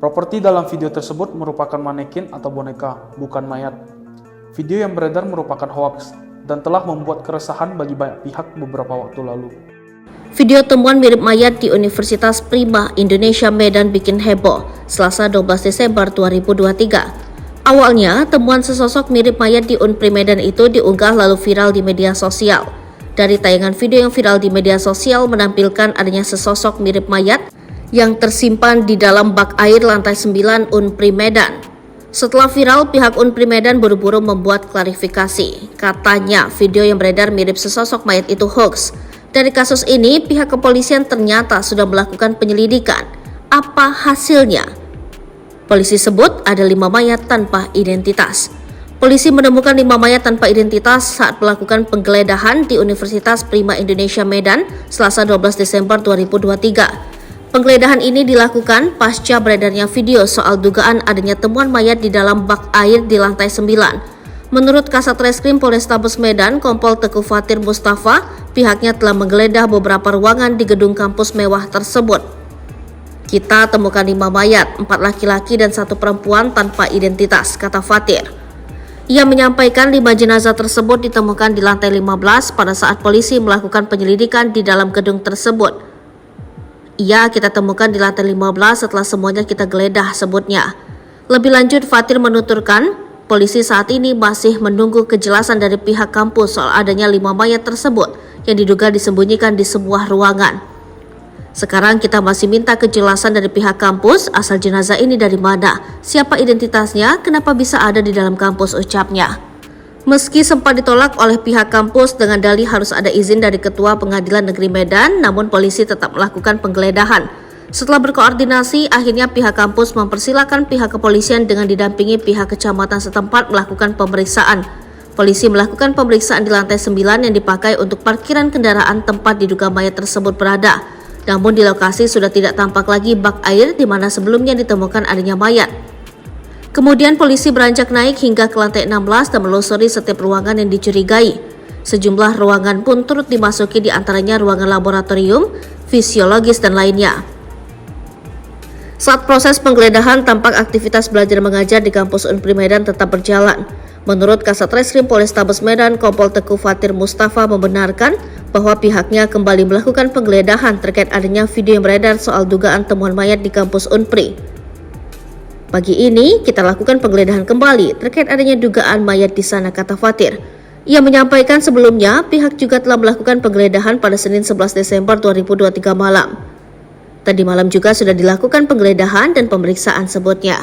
Properti dalam video tersebut merupakan manekin atau boneka, bukan mayat. Video yang beredar merupakan hoaks dan telah membuat keresahan bagi banyak pihak beberapa waktu lalu. Video temuan mirip mayat di Universitas Prima Indonesia Medan bikin heboh Selasa 12 Desember 2023. Awalnya, temuan sesosok mirip mayat di Unpri Medan itu diunggah lalu viral di media sosial. Dari tayangan video yang viral di media sosial menampilkan adanya sesosok mirip mayat yang tersimpan di dalam bak air lantai 9 Unpri Medan. Setelah viral, pihak Unpri Medan buru-buru membuat klarifikasi. Katanya, video yang beredar mirip sesosok mayat itu hoax. Dari kasus ini, pihak kepolisian ternyata sudah melakukan penyelidikan. Apa hasilnya? Polisi sebut ada 5 mayat tanpa identitas. Polisi menemukan 5 mayat tanpa identitas saat melakukan penggeledahan di Universitas Prima Indonesia Medan, Selasa 12 Desember 2023. Penggeledahan ini dilakukan pasca beredarnya video soal dugaan adanya temuan mayat di dalam bak air di lantai 9. Menurut Kasat Reskrim Polrestabes Medan, Kompol Teguh Fatir Mustafa, pihaknya telah menggeledah beberapa ruangan di gedung kampus mewah tersebut. Kita temukan 5 mayat, 4 laki-laki dan 1 perempuan tanpa identitas, kata Fatir. Ia menyampaikan 5 jenazah tersebut ditemukan di lantai 15 pada saat polisi melakukan penyelidikan di dalam gedung tersebut. Kita temukan di lantai 15 setelah semuanya kita geledah, sebutnya. Lebih lanjut, Fatir menuturkan, polisi saat ini masih menunggu kejelasan dari pihak kampus soal adanya 5 mayat tersebut yang diduga disembunyikan di sebuah ruangan. Sekarang kita masih minta kejelasan dari pihak kampus asal jenazah ini dari mana, siapa identitasnya, kenapa bisa ada di dalam kampus, ucapnya. Meski sempat ditolak oleh pihak kampus dengan dalih harus ada izin dari Ketua Pengadilan Negeri Medan, namun polisi tetap melakukan penggeledahan. Setelah berkoordinasi, akhirnya pihak kampus mempersilakan pihak kepolisian dengan didampingi pihak kecamatan setempat melakukan pemeriksaan. Polisi melakukan pemeriksaan di lantai 9 yang dipakai untuk parkiran kendaraan tempat diduga mayat tersebut berada. Namun di lokasi sudah tidak tampak lagi bak air di mana sebelumnya ditemukan adanya mayat. Kemudian polisi beranjak naik hingga ke lantai 16 dan menelusuri setiap ruangan yang dicurigai. Sejumlah ruangan pun turut dimasuki, di antaranya ruangan laboratorium, fisiologis dan lainnya. Saat proses penggeledahan, tampak aktivitas belajar mengajar di kampus Unpri Medan tetap berjalan. Menurut Kasat Reskrim Polrestabes Medan, Kompol Teguh Fatir Mustafa membenarkan bahwa pihaknya kembali melakukan penggeledahan terkait adanya video yang beredar soal dugaan temuan mayat di kampus Unpri. Pagi ini, kita lakukan penggeledahan kembali terkait adanya dugaan mayat di sana, kata Fatir. Ia menyampaikan sebelumnya, pihak juga telah melakukan penggeledahan pada Senin 11 Desember 2023 malam. Tadi malam juga sudah dilakukan penggeledahan dan pemeriksaan, sebutnya.